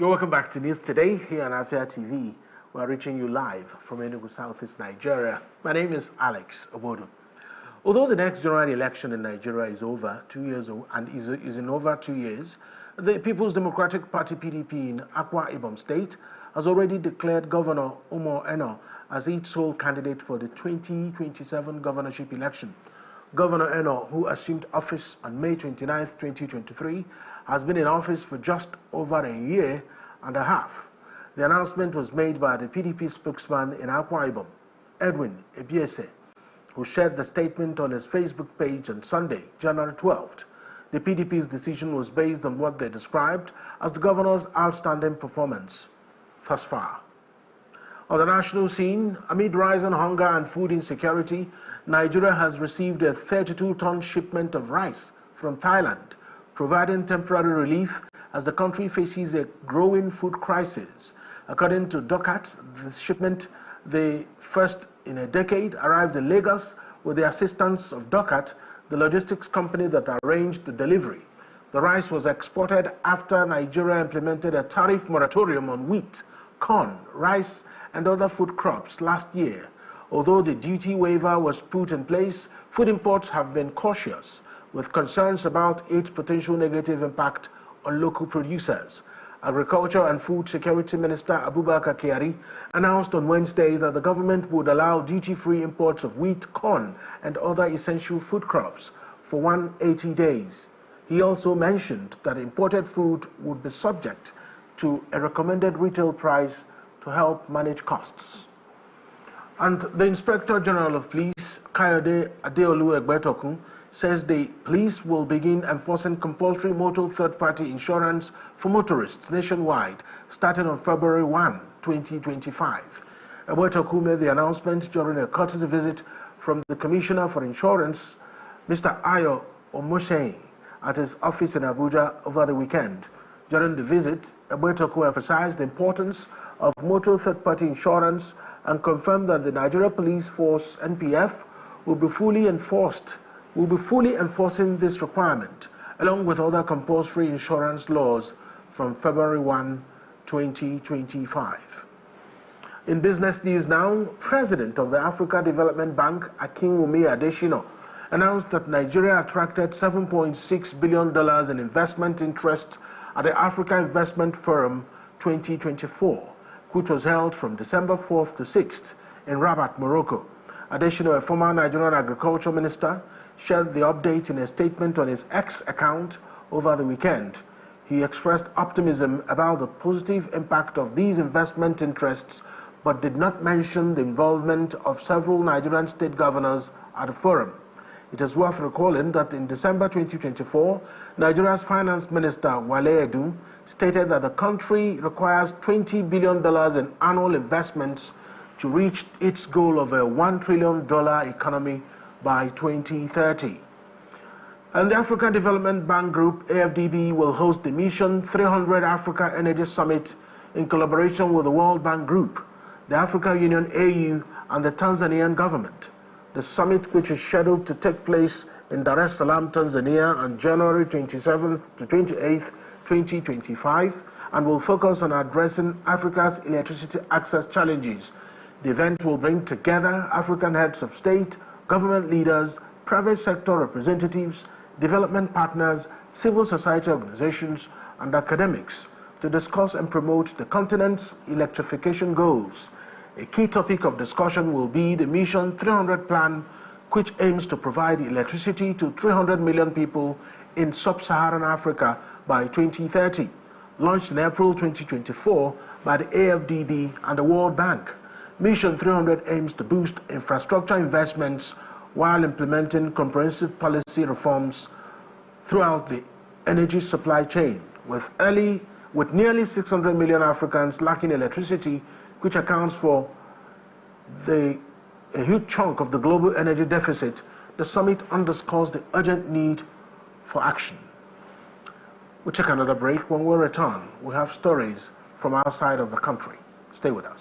You're welcome back to News Today here on Afia TV. We're reaching you live from Enugu, Southeast Nigeria. My name is Alex Obodo. Although the next general election in Nigeria is over 2 years and is in over 2 years, the People's Democratic Party (PDP) in Akwa Ibom State has already declared Governor Umo Eno as its sole candidate for the 2027 governorship election. Governor Eno, who assumed office on May 29, 2023, has been in office for just over a year and a half. The announcement was made by the PDP spokesman in Akwa Ibom, Edwin Ebiese, who shared the statement on his Facebook page on Sunday, January 12th. The PDP's decision was based on what they described as the governor's outstanding performance thus far. On the national scene, amid rising hunger and food insecurity, Nigeria has received a 32-ton shipment of rice from Thailand, providing temporary relief as the country faces a growing food crisis. According to DOCAT, the shipment, the first in a decade, arrived in Lagos with the assistance of DOCAT, the logistics company that arranged the delivery. The rice was exported after Nigeria implemented a tariff moratorium on wheat, corn, rice, and other food crops last year. Although the duty waiver was put in place, food imports have been cautious, with concerns about its potential negative impact on local producers. Agriculture and Food Security Minister Abubakar Kyari announced on Wednesday that the government would allow duty-free imports of wheat, corn, and other essential food crops for 180 days. He also mentioned that imported food would be subject to a recommended retail price to help manage costs. And the Inspector General of Police, Kayode Adeolu Egbetokun, says the police will begin enforcing compulsory motor third-party insurance for motorists nationwide starting on February 1, 2025. Egbetokun made the announcement during a courtesy visit from the Commissioner for Insurance, Mr. Ayo Omosei, at his office in Abuja over the weekend. During the visit, Egbetokun emphasized the importance of motor third-party insurance and confirmed that the Nigeria Police Force (NPF) will be fully enforcing this requirement, along with other compulsory insurance laws from February 1, 2025. In business news now, President of the Africa Development Bank, Akinwumi Adesina, announced that Nigeria attracted $7.6 billion in investment interest at the Africa Investment Forum 2024, which was held from December 4th to 6th in Rabat, Morocco. Adesina, a former Nigerian agriculture minister, shared the update in a statement on his X account over the weekend. He expressed optimism about the positive impact of these investment interests, but did not mention the involvement of several Nigerian state governors at the forum. It is worth recalling that in December 2024, Nigeria's finance minister, Wale Edu, stated that the country requires $20 billion in annual investments to reach its goal of a $1 trillion economy by 2030. And the African Development Bank Group, AFDB, will host the Mission 300 Africa Energy Summit in collaboration with the World Bank Group, the African Union AU, and the Tanzanian government. The summit, which is scheduled to take place in Dar es Salaam, Tanzania on January 27th to 28th, 2025, and will focus on addressing Africa's electricity access challenges. The event will bring together African heads of state, government leaders, private sector representatives, development partners, civil society organizations, and academics to discuss and promote the continent's electrification goals. A key topic of discussion will be the Mission 300 plan, which aims to provide electricity to 300 million people in sub-Saharan Africa by 2030, launched in April 2024 by the AFDB and the World Bank. Mission 300 aims to boost infrastructure investments while implementing comprehensive policy reforms throughout the energy supply chain, with nearly 600 million Africans lacking electricity, which accounts for a huge chunk of the global energy deficit. The summit underscores the urgent need for action. We'll take another break. When we return, we have stories from outside of the country. Stay with us.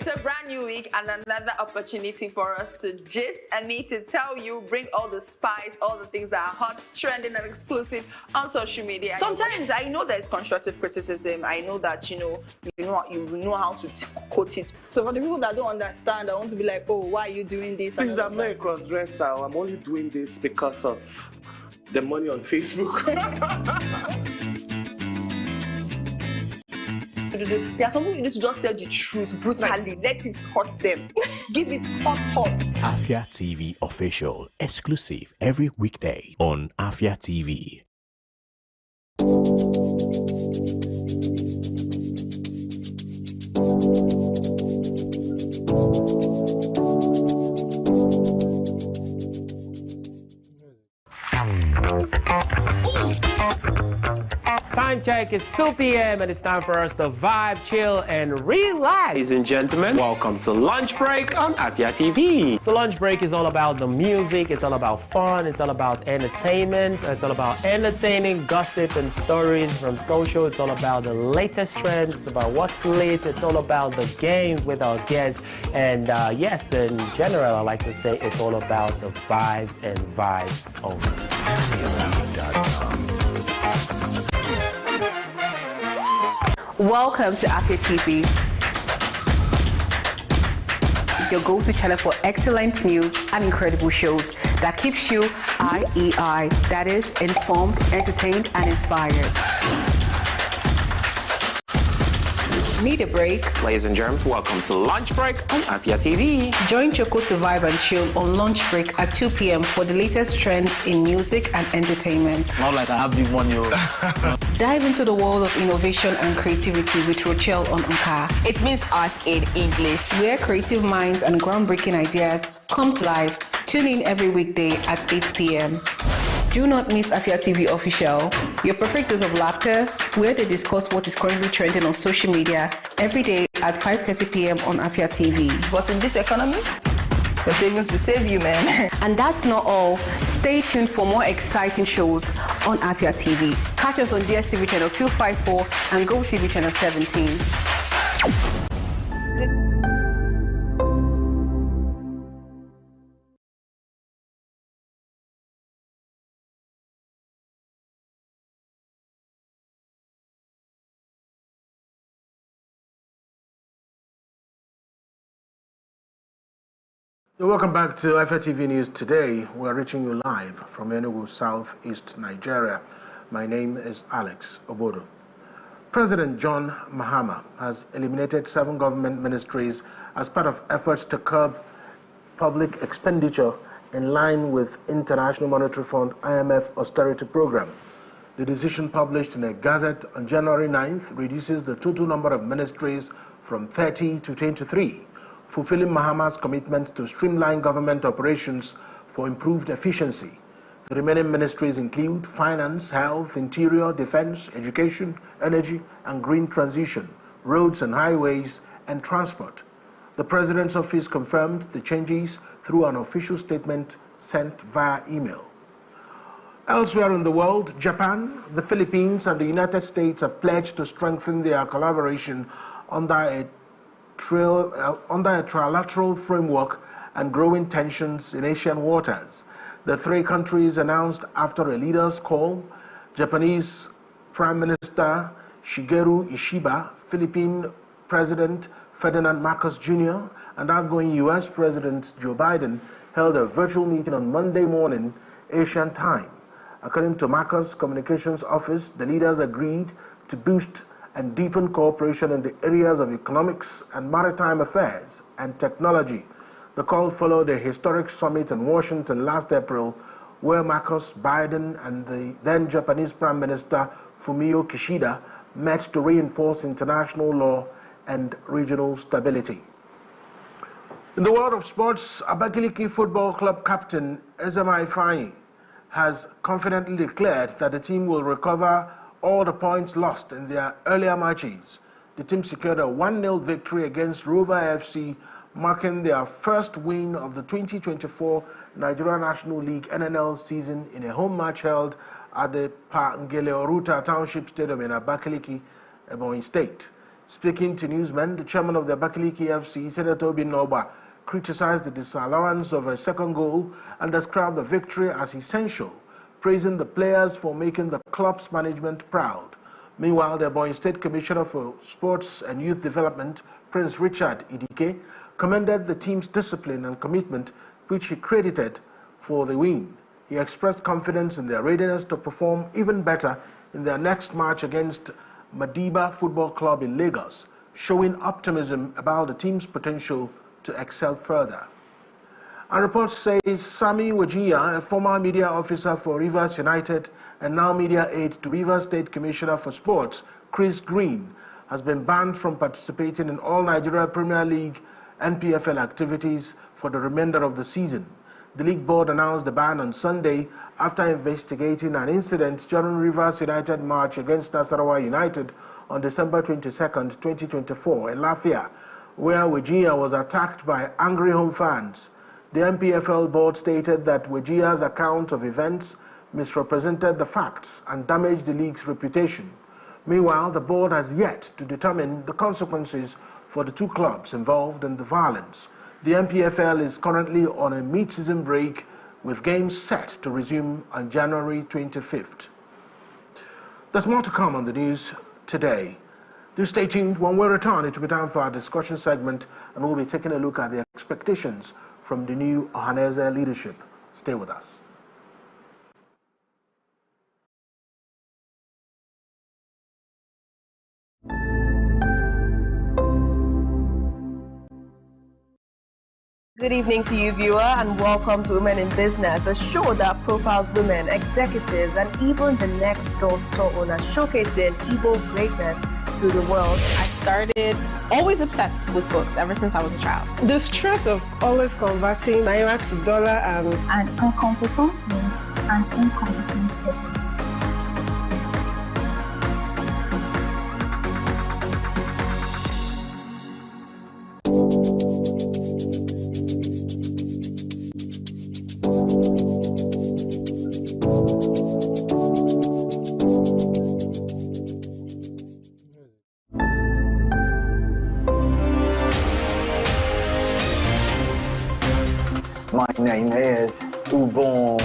It's a brand new week and another opportunity for us to gist and me to tell you, bring all the spice, all the things that are hot, trending and exclusive on social media. Sometimes I know there's constructive criticism. I know that you know how to quote it. So for the people that don't understand, I want to be like, oh, why are you doing this? Please, I'm not a cross-dresser. I'm only doing this because of the money on Facebook. There are some people you need to just tell the truth brutally. Let it hurt them. Give it hot. Afia TV official, exclusive every weekday on Afia TV. Time check, it's 2 p.m. and it's time for us to vibe, chill, and relax. Ladies and gentlemen, welcome to Lunch Break on Afia TV. So Lunch Break is all about the music, it's all about fun, it's all about entertainment, it's all about entertaining gossip and stories from social, it's all about the latest trends, it's about what's lit, it's all about the games with our guests, and yes, in general, I like to say it's all about the vibes and vibes only. Welcome to Afia TV, your go-to channel for excellent news and incredible shows that keeps you IEI, that is, informed, entertained, and inspired. Need a break? Ladies and germs, welcome to Lunch Break on Afia TV. Join Choco to vibe and chill on Lunch Break at 2 p.m. for the latest trends in music and entertainment. Not like I have big money. Dive into the world of innovation and creativity with Rochelle on Unka. It means art in English. Where creative minds and groundbreaking ideas come to life. Tune in every weekday at 8 p.m. Do not miss Afia TV Official, your perfect dose of laughter, where they discuss what is currently trending on social media every day at 5:30 p.m. on Afia TV. But in this economy, the savings will save you, man. And that's not all. Stay tuned for more exciting shows on Afia TV. Catch us on DSTV channel 254 and GoTV channel 17. Welcome back to Afia TV News Today. We're reaching you live from Enugu, southeast Nigeria. My name is Alex Obodo. President John Mahama has eliminated 7 government ministries as part of efforts to curb public expenditure in line with International Monetary Fund IMF austerity program. The decision, published in a gazette on January 9th, reduces the total number of ministries from 30 to 23. Fulfilling Mahama's commitment to streamline government operations for improved efficiency. The remaining ministries include Finance, Health, Interior, Defense, Education, Energy and Green Transition, Roads and Highways, and Transport. The President's office confirmed the changes through an official statement sent via email. Elsewhere in the world, Japan, the Philippines, and the United States have pledged to strengthen their collaboration under a trilateral framework and growing tensions in Asian waters. The 3 countries announced after a leaders' call. Japanese Prime Minister Shigeru Ishiba, Philippine President Ferdinand Marcos Jr., and outgoing U.S. President Joe Biden held a virtual meeting on Monday morning, Asian time. According to Marcos' communications office, the leaders agreed to boost and deepen cooperation in the areas of economics and maritime affairs and technology. The call followed a historic summit in Washington last April, where Marcos, Biden, and the then Japanese Prime Minister Fumio Kishida met to reinforce international law and regional stability. In the world of sports, Abakaliki Football Club captain Ezema Ifeanyi has confidently declared that the team will recover all the points lost in their earlier matches. The team secured a 1-0 victory against Rover FC, marking their first win of the 2024 Nigeria National League NNL season in a home match held at the Pa Ngele Oruta Township Stadium in Abakaliki, Ebonyi State. Speaking to newsmen, the chairman of the Abakaliki FC, Senator Obi Noba, criticized the disallowance of a second goal and described the victory as essential, praising the players for making the club's management proud. Meanwhile, the Ebonyi State Commissioner for Sports and Youth Development, Prince Richard Idike, commended the team's discipline and commitment, which he credited for the win. He expressed confidence in their readiness to perform even better in their next match against Madiba Football Club in Lagos, showing optimism about the team's potential to excel further. A report says Sami Wajia, a former media officer for Rivers United and now media aide to Rivers State Commissioner for Sports, Chris Green, has been banned from participating in all Nigeria Premier League NPFL activities for the remainder of the season. The league board announced the ban on Sunday after investigating an incident during Rivers United match against Nasarawa United on December 22, 2024 in Lafia, where Wajia was attacked by angry home fans. The NPFL board stated that Wajia's account of events misrepresented the facts and damaged the league's reputation. Meanwhile, the board has yet to determine the consequences for the two clubs involved in the violence. The NPFL is currently on a mid-season break with games set to resume on January 25th. There's more to come on the news today. Do stay tuned. When we return, it will be time for our discussion segment, and we'll be taking a look at the expectations from the new Ohaneze leadership. Stay with us. Good evening to you, viewer, and welcome to Women in Business, a show that profiles women, executives, and even the next door store owner, showcasing Igbo greatness to the world. I started always obsessed with books ever since I was a child. The stress of always converting naira to dollar and... An incompetent means an incompetent person. My name is Ubon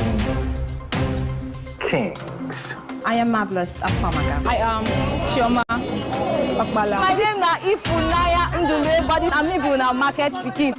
Kings. I am Marvelous Apamaga. I am Chioma Akbala. My name is Ifunaya Ndule, but I'm living in our market speaking.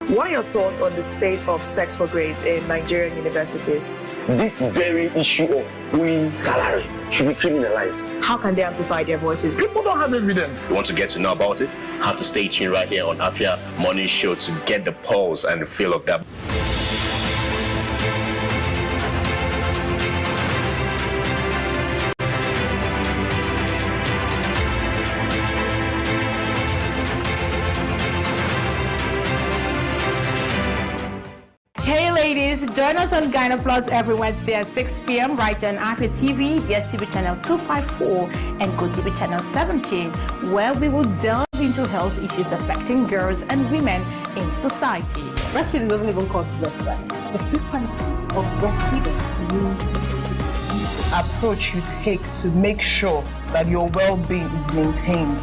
What are your thoughts on the spate of sex for grades in Nigerian universities? This very issue of owing salary should be criminalized. How can they amplify their voices? People don't have evidence. You want to get to know about it? Have to stay tuned right here on Afia Morning Show to get the pulse and the feel of that. Join us on Gyna Plus every Wednesday at 6 p.m. right on Afia TV, DSTV channel 254 and GoTV channel 17, where we will delve into health issues affecting girls and women in society. Breastfeeding doesn't even cause breast life. The frequency of breastfeeding means the approach you take to make sure that your well-being is maintained.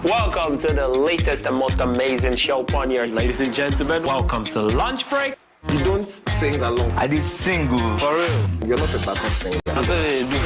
Welcome to the latest and most amazing show on here. Ladies and gentlemen, welcome to Lunch Break. You don't sing along. I did single. For real. You're not a backup singer. That's what they do.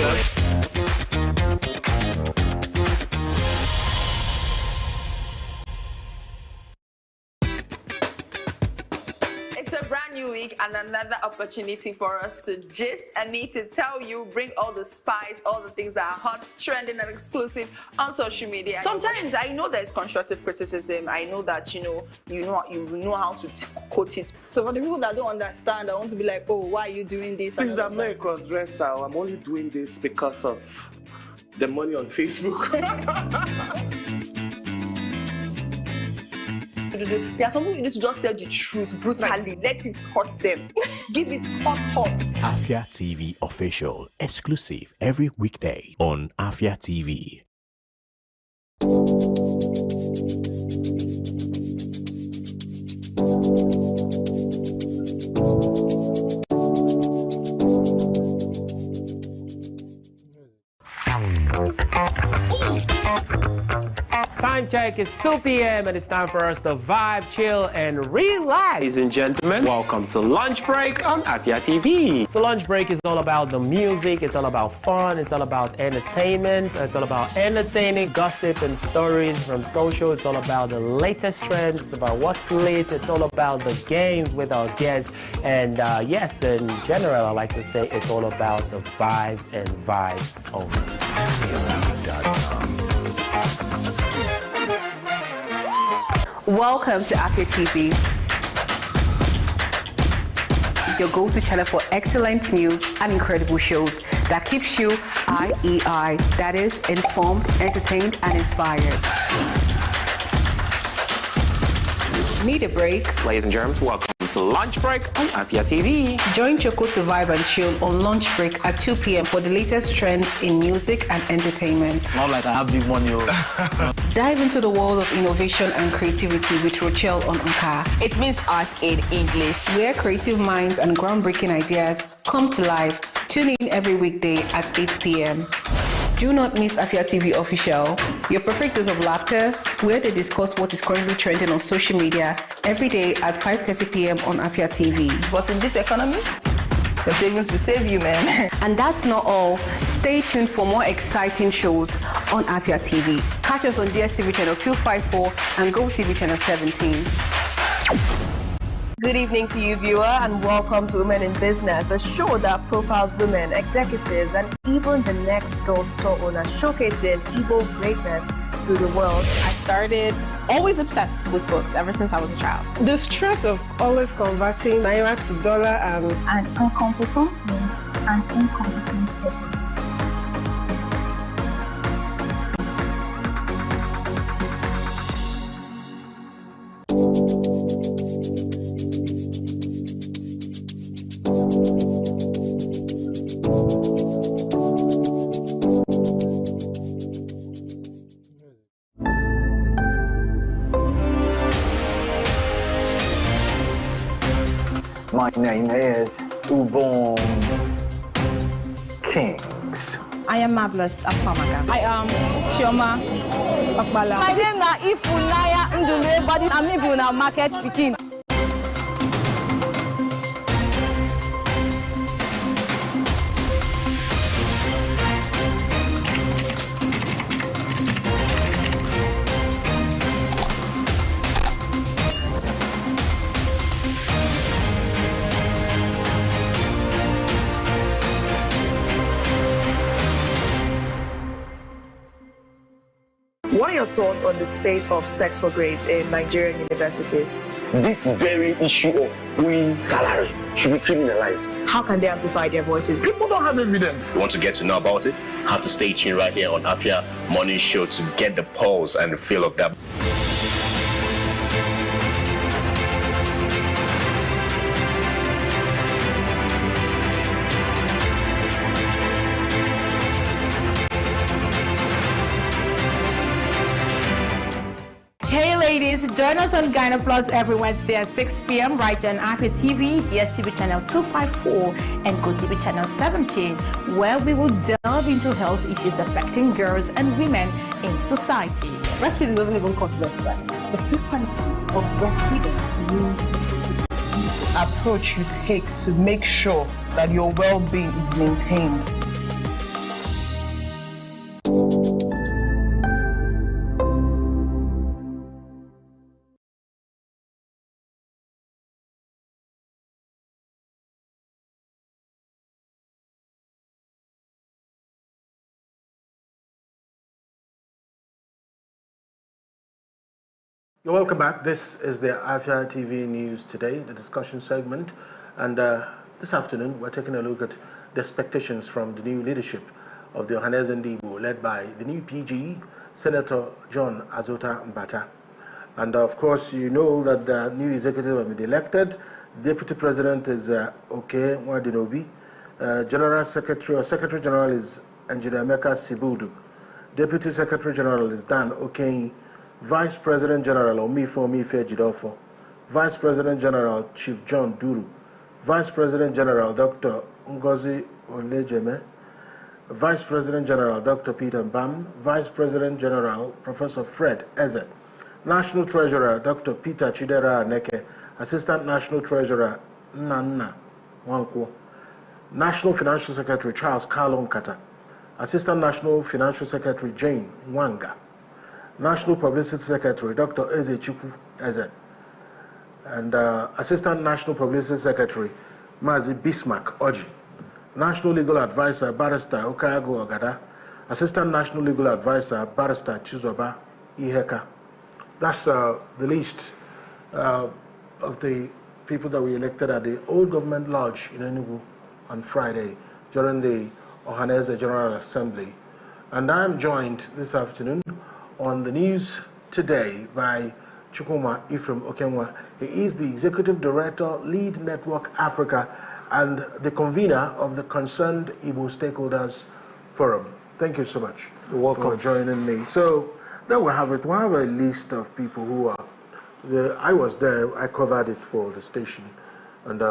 It's a Another brand new week and another opportunity for us to gist and me to tell you, bring all the spice, all the things that are hot, trending and exclusive on social media. Sometimes I know there's constructive criticism. I know that you know how to quote it. So for the people that don't understand, I want to be like, oh, why are you doing this? Please, I'm not a cross-dresser. I'm only doing this because of the money on Facebook. There are some people you need to just tell the truth brutally. Let it hurt them. Give it hot. Afia TV Official, exclusive every weekday on Afia TV. Time check, it's 2 p.m. and it's time for us to vibe, chill, and relax. Ladies and gentlemen, welcome to Lunch Break on Afia TV. So Lunch Break is all about the music, it's all about fun, it's all about entertainment, it's all about entertaining gossip and stories from social, it's all about the latest trends, it's about what's lit, it's all about the games with our guests, and yes, in general, I like to say it's all about the vibes and vibes only. Welcome to Afia TV, your go-to channel for excellent news and incredible shows that keeps you IEI, that is, informed, entertained, and inspired. Need a break? Ladies and germs, welcome to Lunch Break on Afia TV. Join Choco to vibe and chill on Lunch Break at 2 p.m. for the latest trends in music and entertainment. Not like I have big money. Dive into the world of innovation and creativity with Rochelle on Anka. It means art in English. Where creative minds and groundbreaking ideas come to life. Tune in every weekday at 8 p.m. Do not miss Afia TV Official, your perfect dose of laughter, where they discuss what is currently trending on social media every day at 5:30 p.m. on Afia TV. But in this economy, the savings will save you, man. And that's not all. Stay tuned for more exciting shows on Afia TV. Catch us on DSTV channel 254 and GoTV channel 17. Good evening to you, viewer, and welcome to Women in Business, a show that profiles women, executives, and even the next door store owner, showcasing Igbo greatness to the world. I started always obsessed with books ever since I was a child. The stress of always converting naira to dollar and An incompetent means an incompetent person. My name is Ubon Kings. I am Marvelous Apamaga. I am Chioma Akbala. My name is Ifunaya Ndule, but I'm living in market speaking. What are your thoughts on the spate of sex for grades in Nigerian universities? This very issue of owing salary should be criminalized. How can they amplify their voices? People don't have evidence. You want to get to know about it? Have to stay tuned right here on Afia Morning Show to get the pulse and the feel of that. Hey ladies, join us on Gyna Plus every Wednesday at 6 p.m. right on Afia TV, DSTV channel 254 and GoTV channel 17, where we will delve into health issues affecting girls and women in society. Breastfeeding doesn't even cost less time. The frequency of breastfeeding means the approach you take to make sure that your well-being is maintained. You're welcome back. This is the Afia TV News Today, the discussion segment. And this afternoon, we're taking a look at the expectations from the new leadership of the Ohanaeze Ndigbo, led by the new PG, Senator John Azota Mbata. And of course, you know that the new executive will be elected. Deputy President is Oke Nwadinobi. General Secretary or Secretary General is Engineer Meka Sibudu. Deputy Secretary General is Dan Okenyi. Vice President General Omife Jidofo. Vice President General Chief John Duru. Vice President General Dr. Ngozi Olejeme. Vice President General Dr. Peter Mbam. Vice President General Professor Fred Eze. National Treasurer Dr. Peter Chidera Aneke. Assistant National Treasurer Nnanna Nwankwo. National Financial Secretary Charles Carlo Nkata. Assistant National Financial Secretary Jane Nwanga. National Publicity Secretary Dr. Eze Chukwu Eze. And Assistant National Publicity Secretary Mazi Bismarck Oji. National Legal Advisor Barrister Okayago Ogada. Assistant National Legal Advisor Barrister Chizoba Iheka. That's the list of the people that we elected at the Old Government Lodge in Enugu on Friday during the Ohanaeze General Assembly. And I am joined this afternoon on the news today by Chukwuma Ephraim Okenwa. He is the Executive Director, Lead Network Africa, and the convener of the Concerned Igbo Stakeholders Forum. Thank you so much for joining me. So there we have it. We have a list of people who are there. I was there. I covered it for the station, and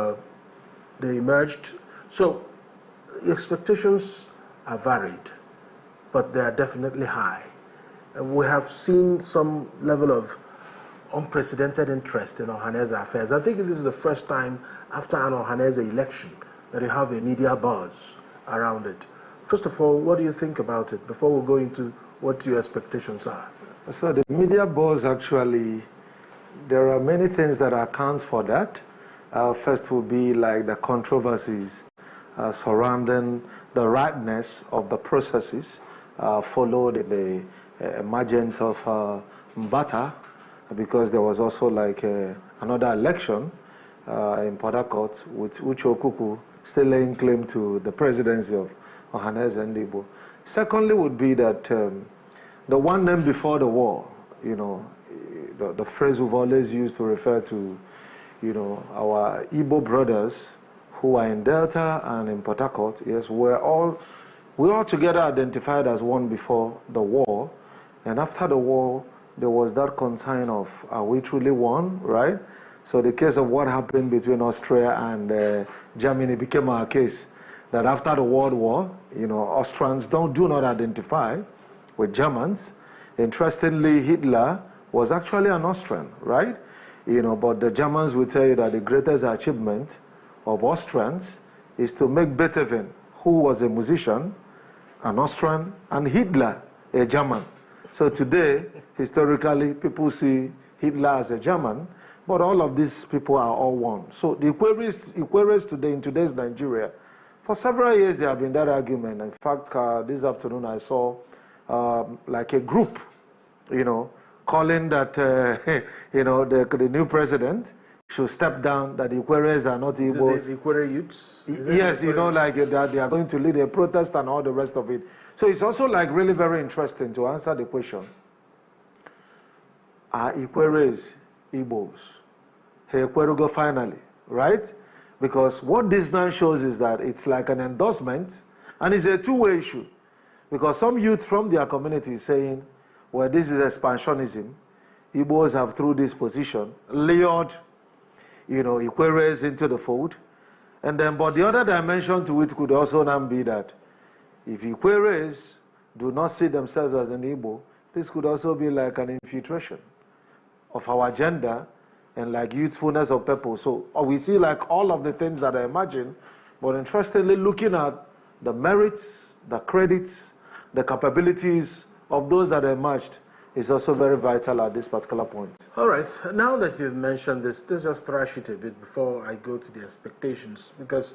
they emerged. So the expectations are varied, but they are definitely high. We have seen some level of unprecedented interest in Ohanaeze affairs. I think this is the first time after an Ohanaeze election that you have a media buzz around it. First of all, what do you think about it before we go into what your expectations are? So the media buzz, actually, there are many things that account for that. First will be like the controversies surrounding the rightness of the processes followed in the emergence of Mbata, because there was also like another election in Port Harcourt with Uche Okuku still laying claim to the presidency of Ohanaeze Ndigbo. Secondly would be that the one name before the war, you know, the phrase we've always used to refer to, you know, our Igbo brothers who are in Delta and in Port Harcourt, yes, we all together identified as one before the war. And after the war, there was that concern of, are we truly one, right? So the case of what happened between Austria and Germany became our case. That after the World War, you know, Austrians do not identify with Germans. Interestingly, Hitler was actually an Austrian, right? You know, but the Germans will tell you that the greatest achievement of Austrians is to make Beethoven, who was a musician, an Austrian, and Hitler, a German. So today, historically, people see Hitler as a German, but all of these people are all one. So the Ikweres today, in today's Nigeria, for several years there have been that argument. In fact, this afternoon I saw like a group, you know, calling that, you know, the new president should step down, that the Ikweres are not Igbos. The Ikwere youths? Yes, you know, like that they are going to lead a protest and all the rest of it. So it's also like really very interesting to answer the question, are Ikweres Igbos? Hey, Ikwerugo finally, right? Because what this now shows is that it's like an endorsement, and it's a two-way issue. Because some youth from their community is saying, well, this is expansionism. Igbos have, through this position, lured, you know, Ikweres into the fold. And then, but the other dimension to it could also now be that if Ikweres do not see themselves as an Igbo, this could also be like an infiltration of our agenda and like youthfulness of people. So we see like all of the things that are emerging, but interestingly looking at the merits, the credits, the capabilities of those that emerged is also very vital at this particular point. All right, now that you've mentioned this, let's just thrash it a bit before I go to the expectations, because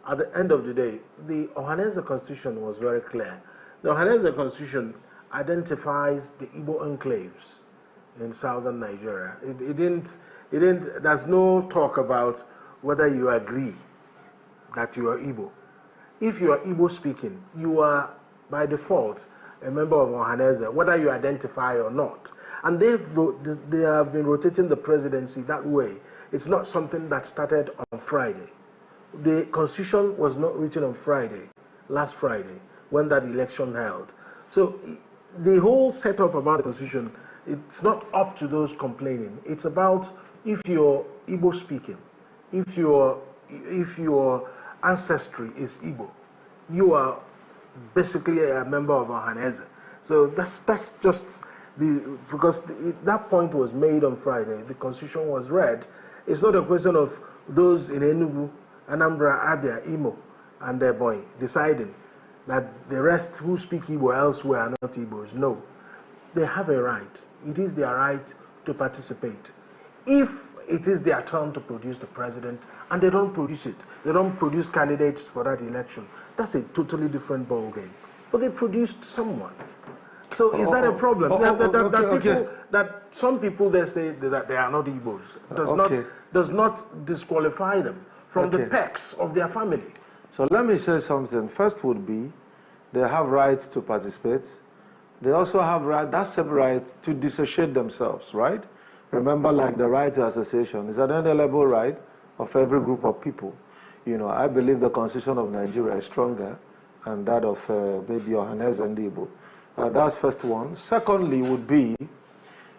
at the end of the day, the Ohanaeze Constitution was very clear. The Ohanaeze Constitution identifies the Igbo enclaves in southern Nigeria. It didn't, there's no talk about whether you agree that you are Igbo. If you are Igbo speaking, you are by default a member of Ohaneze, whether you identify or not. And they have been rotating the presidency that way. It's not something that started on Friday. The constitution was not written on Friday, last Friday, when that election held. So the whole setup about the constitution, it's not up to those complaining. It's about if you're Igbo speaking, if your ancestry is Igbo, you are basically a member of Ohaneze. So that's just because that point was made on Friday. The constitution was read. It's not a question of those in Enugu, Anambra, Abia, Imo, and their boy deciding that the rest who speak Igbo elsewhere are not Igbos. No, they have a right. It is their right to participate. If it is their turn to produce the president and they don't produce it, they don't produce candidates for that election, that's a totally different ballgame. But they produced someone. So is that a problem? That some people they say that they are not Igbos does not disqualify them from the pecs of their family. So let me say something. First would be they have rights to participate. They also have that same right to dissociate themselves, right? Remember, like the right to association is an inalienable right of every group of people. You know, I believe the Constitution of Nigeria is stronger than that of maybe Ohaneze and Igbo. That's first one. Secondly would be,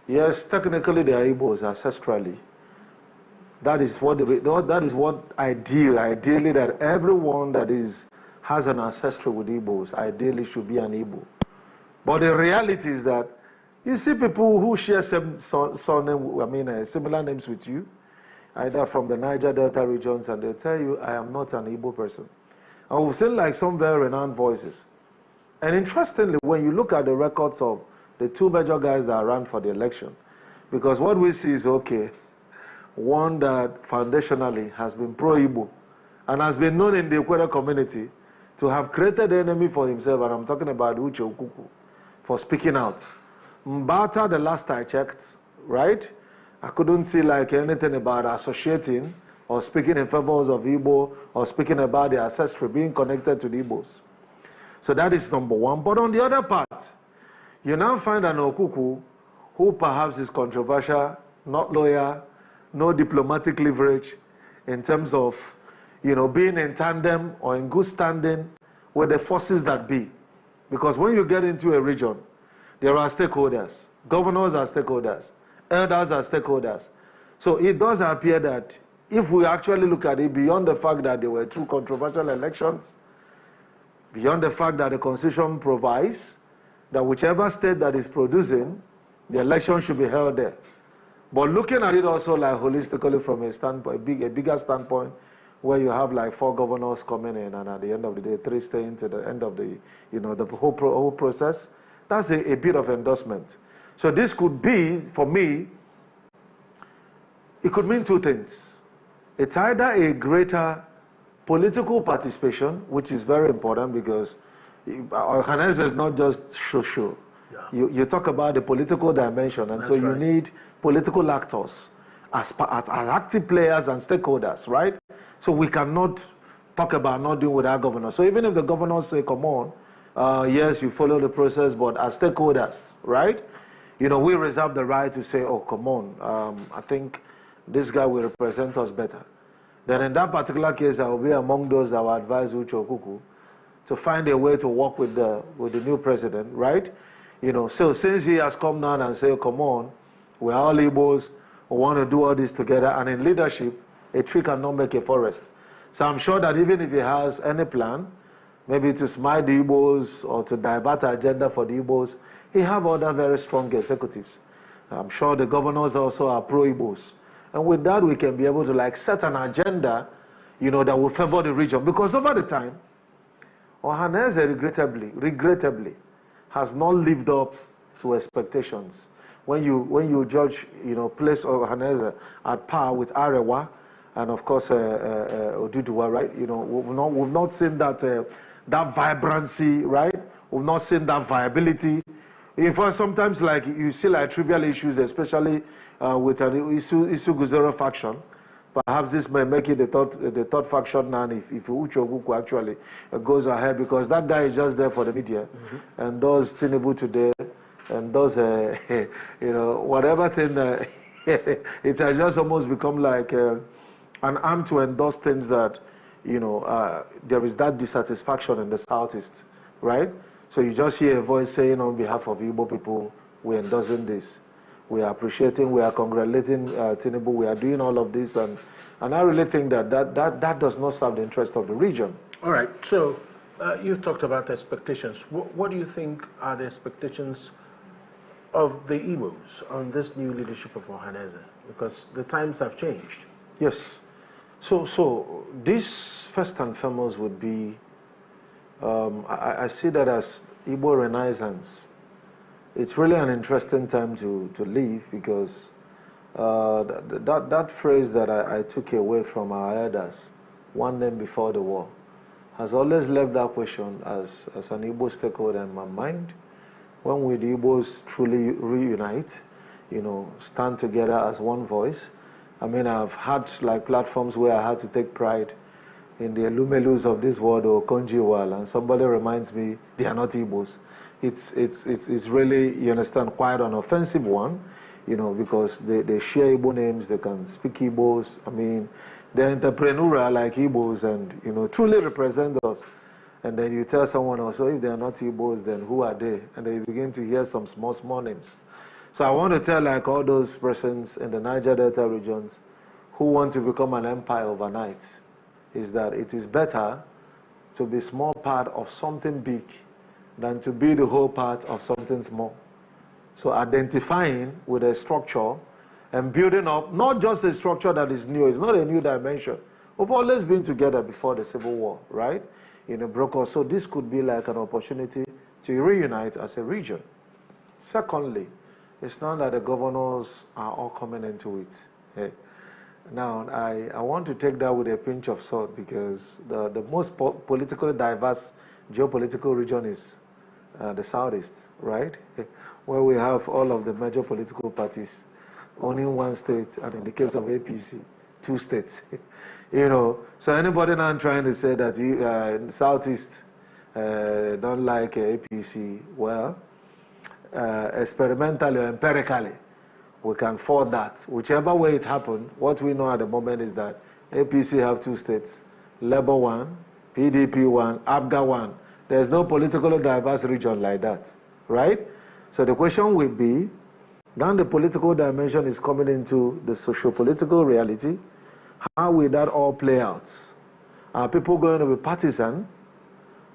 yes, technically they are Igbos ancestrally. That is what ideally that everyone that has an ancestry with Igbos ideally should be an Igbo. But the reality is that you see people who share similar names with you, either from the Niger Delta regions, and they tell you, I am not an Igbo person. And we've seen like some very renowned voices. And interestingly, when you look at the records of the two major guys that ran for the election, because what we see is, okay, one that foundationally has been pro-Igbo and has been known in the Ekwere community to have created an enemy for himself, and I'm talking about Uche Okuku, for speaking out. Mbata, the last I checked, right? I couldn't see like anything about associating or speaking in favor of Igbo or speaking about the ancestry being connected to the Igbos. So that is number one. But on the other part, you now find an Okuku who perhaps is controversial, not loyal, no diplomatic leverage in terms of, you know, being in tandem or in good standing with the forces that be. Because when you get into a region, there are stakeholders. Governors are stakeholders. Elders are stakeholders. So it does appear that if we actually look at it beyond the fact that there were two controversial elections, beyond the fact that the Constitution provides that whichever state that is producing, the election should be held there. But looking at it also like holistically from a standpoint, a bigger standpoint, where you have like 4 governors coming in and at the end of the day, 3 staying to the end of the, you know, the whole process, that's a bit of endorsement. So this could be, for me, it could mean 2 things. It's either a greater political participation, which is very important because Ohaneze is not just show. Yeah. You talk about the political dimension, and that's so you need political actors as active players and stakeholders, right? So we cannot talk about not doing with our governor. So even if the governors say, come on, yes, you follow the process, but as stakeholders, right? You know, we reserve the right to say, oh, come on, I think this guy will represent us better. Then in that particular case, I will be among those that will advise Uche Okuku to find a way to work with the new president, right? You know, so since he has come down and said, come on, we're all Igbos, we want to do all this together, and in leadership, a tree cannot make a forest. So I'm sure that even if he has any plan, maybe to smite the Igbos or to divert the agenda for the Igbos, he have other very strong executives. I'm sure the governors also are pro-Igbos. And with that, we can be able to like set an agenda, you know, that will favor the region. Because over the time, Ohaneze regrettably, has not lived up to expectations. When you judge, you know, place Ohaneze at par with Arewa, and of course Oduduwa, right? You know, we've not seen that that vibrancy, right? We've not seen that viability. In fact, sometimes like you see like trivial issues, especially with an Isu Guzero faction. Perhaps this may make it the third faction now if Uche Ogwugwu actually goes ahead, because that guy is just there for the media and does Tinubu today and does, whatever thing. It has just almost become like an arm to endorse things that, there is that dissatisfaction in the Southeast, right? So you just hear a voice saying on behalf of Igbo people, we're endorsing this. We are appreciating, we are congratulating Tinubu, we are doing all of this, and I really think that does not serve the interest of the region. All right, so you've talked about expectations. What do you think are the expectations of the Igbos on this new leadership of Ohanaeze? Because the times have changed. Yes. So this first and foremost would be, I see that as Igbo Renaissance. It's really an interesting time to live, because that phrase that I took away from our elders, one name before the war, has always left that question as an Igbo stakeholder in my mind. When will the Igbos truly reunite, stand together as one voice? I mean, I've had like platforms where I had to take pride in the Elumelus of this world or Konjiwal, and somebody reminds me they are not Igbos. It's really, you understand, quite an offensive one, because they share Igbo names, they can speak Igbos. I mean, they're entrepreneurial like Igbos and, truly represent us. And then you tell someone else, so if they are not Igbos, then who are they? And then you begin to hear some small names. So I want to tell like all those persons in the Niger Delta regions who want to become an empire overnight, is that it is better to be small part of something big than to be the whole part of something small. So identifying with a structure and building up, not just a structure that is new, it's not a new dimension. We've always been together before the Civil War, right? Broker. So this could be like an opportunity to reunite as a region. Secondly, it's not that the governors are all coming into it. Now, I want to take that with a pinch of salt, because the most politically diverse geopolitical region is the Southeast, right? Where we have all of the major political parties only in one state, and in the case of APC, 2 states. So anybody now trying to say that in the Southeast don't like APC, well, experimentally or empirically, we can afford that. Whichever way it happened, what we know at the moment is that APC have 2 states, Labour 1, PDP 1, ABGA 1. There's no politically diverse region like that, right? So the question will be, now the political dimension is coming into the socio-political reality. How will that all play out? Are people going to be partisan,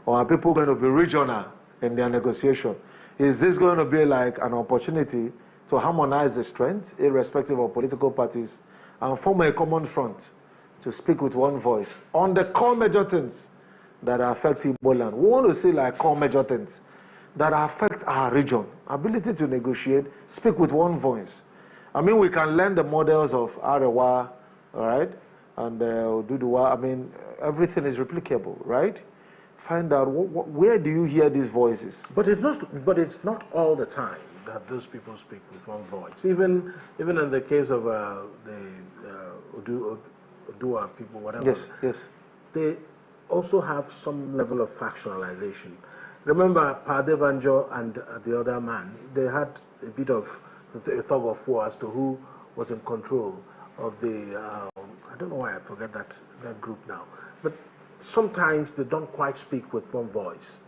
or are people going to be regional in their negotiation? Is this going to be like an opportunity to harmonize the strength, irrespective of political parties, and form a common front to speak with one voice on the core major things that affect Igbo land? We want to see like core major things that affect our region, ability to negotiate, speak with one voice. I mean, we can learn the models of Arewa, all right, and Oduduwa. I mean, everything is replicable, right? Find out where do you hear these voices. But it's not all the time that those people speak with one voice. Even in the case of the Odua people, whatever. Yes. They also have some level of factionalization. Remember, Padevanjo and the other man, they had a bit of a tug of war as to who was in control of the, I don't know why I forget that group now, but sometimes they don't quite speak with one voice.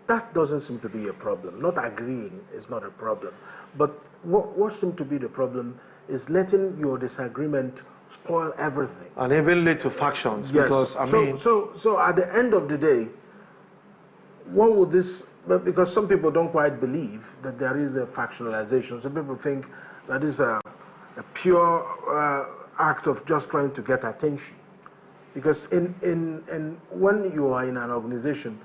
That doesn't seem to be a problem. Not agreeing is not a problem. But what seems to be the problem is letting your disagreement spoil everything. And even lead to factions, yes. Because, I mean... So at the end of the day, what would this... Because some people don't quite believe that there is a factionalization. Some people think that is a pure act of just trying to get attention. Because when you are in an organization,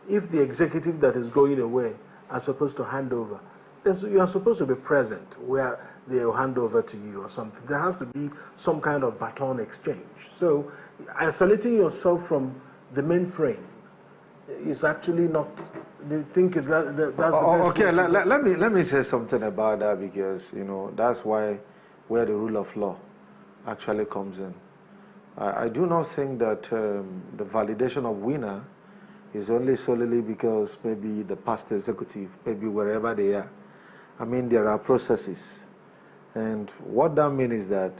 if the executive that is going away are supposed to hand over, you are supposed to be present where they will hand over to you or something. There has to be some kind of baton exchange. So isolating yourself from the mainframe is actually not Do you think that's the best okay, way to go? let me say something about that, because that's where the rule of law actually comes in. I do not think that the validation of winner is only solely because maybe the past executive, maybe wherever they are. I mean, there are processes. And what that means is that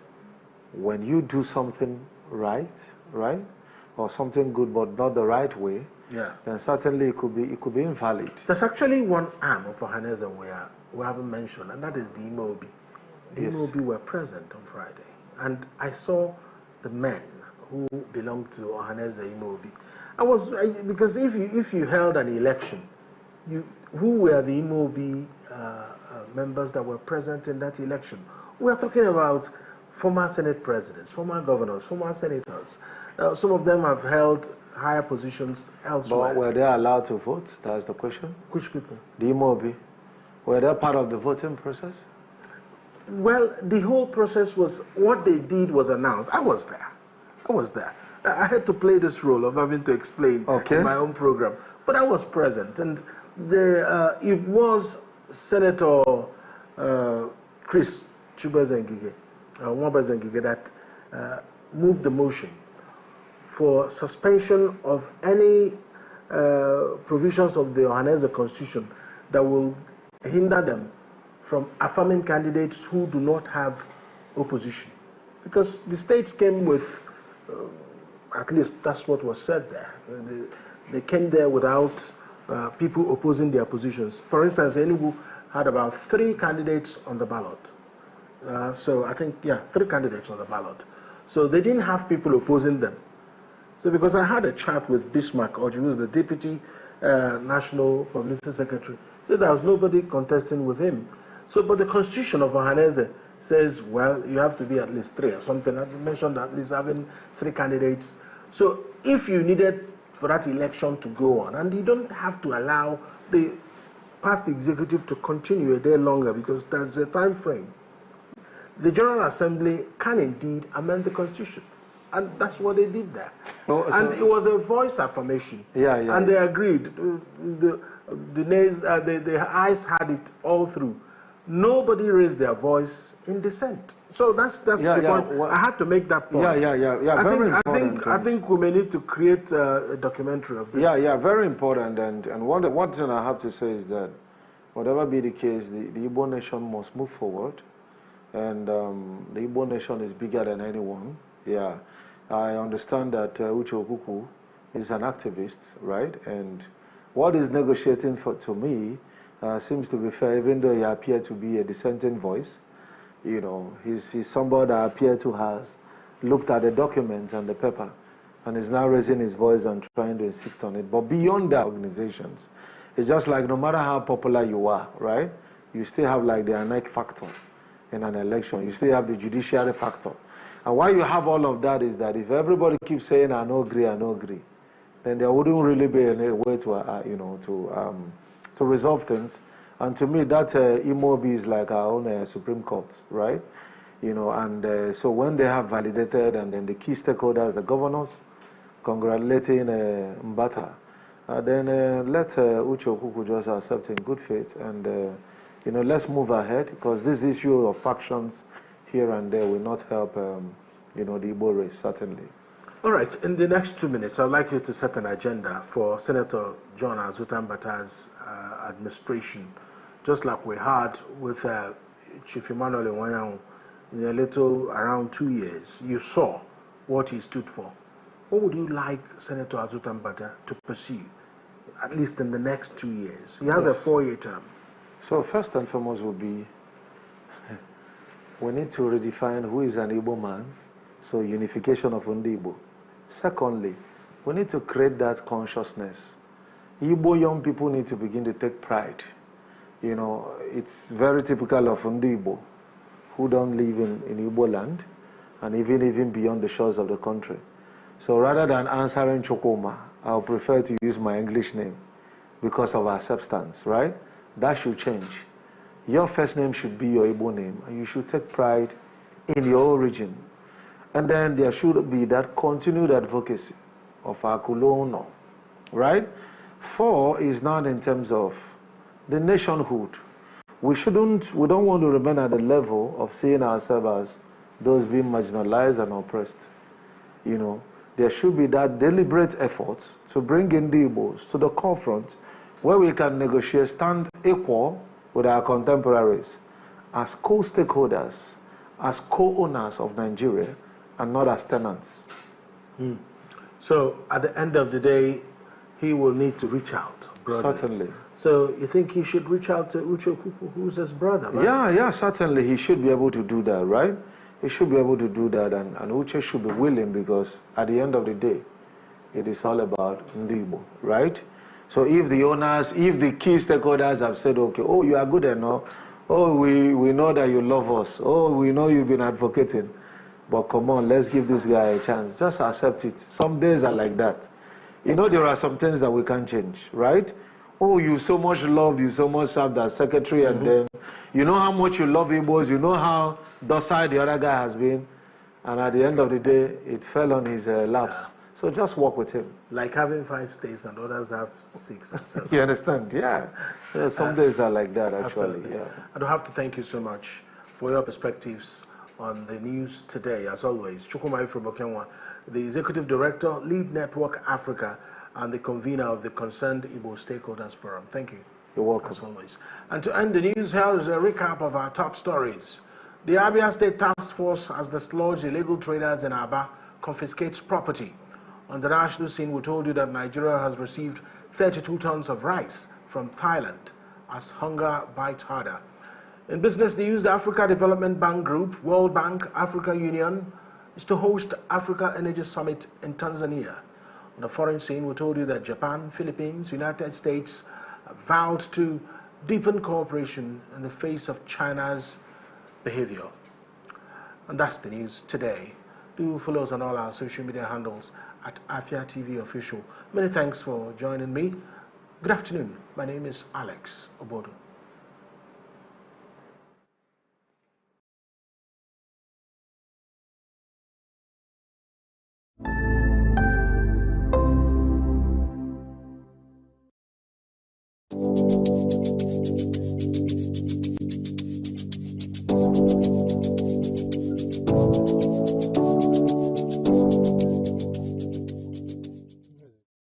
when you do something right, or something good but not the right way, then certainly it could be invalid. There's actually one arm of Ohaneze we haven't mentioned, and that is the Imobi. The Imobi were present on Friday, and I saw the men who belonged to Ohaneze Imobi. Because if you held an election, who were the Imobi members that were present in that election? We are talking about former Senate presidents, former governors, former senators. Some of them have held higher positions elsewhere. But were they allowed to vote? That's the question. Which people? The Imobi. Were they part of the voting process? Well, the whole process was, what they did was announced. I was there. I had to play this role of having to explain in my own program. But I was present. And it was Senator Chris Chubezengige, that moved the motion for suspension of any provisions of the Ohaneze Constitution that will hinder them from affirming candidates who do not have opposition. Because the states came with, at least that's what was said there, they came there without people opposing their positions. For instance, Enugu had about 3 candidates on the ballot. So I think, 3 candidates on the ballot. So they didn't have people opposing them. So because I had a chat with Bismarck Oji, who was the Deputy National Publicity Secretary, so there was nobody contesting with him. So, but the Constitution of Ohaneze says, well, you have to be at least 3 or something. I mentioned at least having 3 candidates. So if you needed for that election to go on, and you don't have to allow the past executive to continue a day longer because there's a time frame, the General Assembly can indeed amend the Constitution. And that's what they did there. And it was a voice affirmation. And they agreed. The eyes had it all through. Nobody raised their voice in dissent. So that's the point. Well, I had to make that point. I think we may need to create a documentary of this. Very important. And one thing I have to say is that whatever be the case, the Igbo nation must move forward. And the Igbo nation is bigger than anyone. I understand that Uche Okuku is an activist, right? And what he's negotiating to me seems to be fair, even though he appeared to be a dissenting voice. He's somebody that appeared to have looked at the documents and the paper and is now raising his voice and trying to insist on it. But beyond that, organizations, it's just like no matter how popular you are, right? You still have like the anarchic factor in an election. You still have the judiciary factor. And why you have all of that is that if everybody keeps saying, I no agree, then there wouldn't really be any way to resolve things. And to me, that Imobi is like our own Supreme Court, right? So when they have validated, and then the key stakeholders, the governors, congratulating Mbata, then let Uche Okuku just accept in good faith, and let's move ahead, because this issue of factions here and there will not help the Igbo race, certainly. All right, in the next 2 minutes, I'd like you to set an agenda for Senator John Azutan Bata's administration, just like we had with Chief Emmanuel Iwanyang in a little around 2 years. You saw what he stood for. What would you like Senator Azutan Bata to pursue, at least in the next 2 years? He has a 4-year term. So first and foremost would be, we need to redefine who is an Igbo man, so unification of Igbo. Secondly, we need to create that consciousness. Igbo young people need to begin to take pride. It's very typical of Igbo, who don't live in Igbo land, and even beyond the shores of the country. So rather than answering Chokoma, I would prefer to use my English name because of our substance, right? That should change. Your first name should be your Igbo name, and you should take pride in your origin. And then there should be that continued advocacy of our Kulono, right? 4 is not in terms of the nationhood. We don't want to remain at the level of seeing ourselves as those being marginalized and oppressed. You know, there should be that deliberate effort to bring in the Igbos to the forefront where we can negotiate, stand equal with our contemporaries as co-stakeholders, as co-owners of Nigeria, and not as tenants. So at the end of the day, he will need to reach out, brother. Certainly. So you think he should reach out to Uche Okuku, who's his brother, right? Yeah, certainly he should be able to do that, right? He should be able to do that, and Uche should be willing, because at the end of the day, it is all about Ndigbo, right? So if the owners, if the key stakeholders have said, okay, oh, you are good enough, oh, we know that you love us, oh, we know you've been advocating, but come on, let's give this guy a chance. Just accept it. Some days are like that. You know, there are some things that we can't change, right? Oh, you so much love, you so much served as secretary, and then you know how much you love Igbos, you know how docile the other guy has been, and at the end of the day, it fell on his laps. Yeah. So just work with him. Like having 5 states and others have 6 and 7. You understand? Yeah. Some days are like that, actually. Absolutely. Yeah. I do have to thank you so much for your perspectives on the news today, as always. Chukwuma from Okenwa, the Executive Director, Lead Network Africa, and the convener of the Concerned Igbo Stakeholders Forum. Thank you. You're welcome. As always. And to end the news, here is a recap of our top stories. The Abia State Task Force has dislodged illegal traders in Aba, confiscates property. On the national scene, we told you that Nigeria has received 32 tons of rice from Thailand as hunger bites harder. In business news, the Africa Development Bank Group, World Bank, Africa Union is to host Africa Energy Summit in Tanzania. On the foreign scene, we told you that Japan, Philippines, United States have vowed to deepen cooperation in the face of China's behavior. And that's the news today. Do follow us on all our social media handles at Afia TV Official. Many thanks for joining me. Good afternoon. My name is Alex Obodo.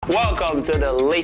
Welcome to the latest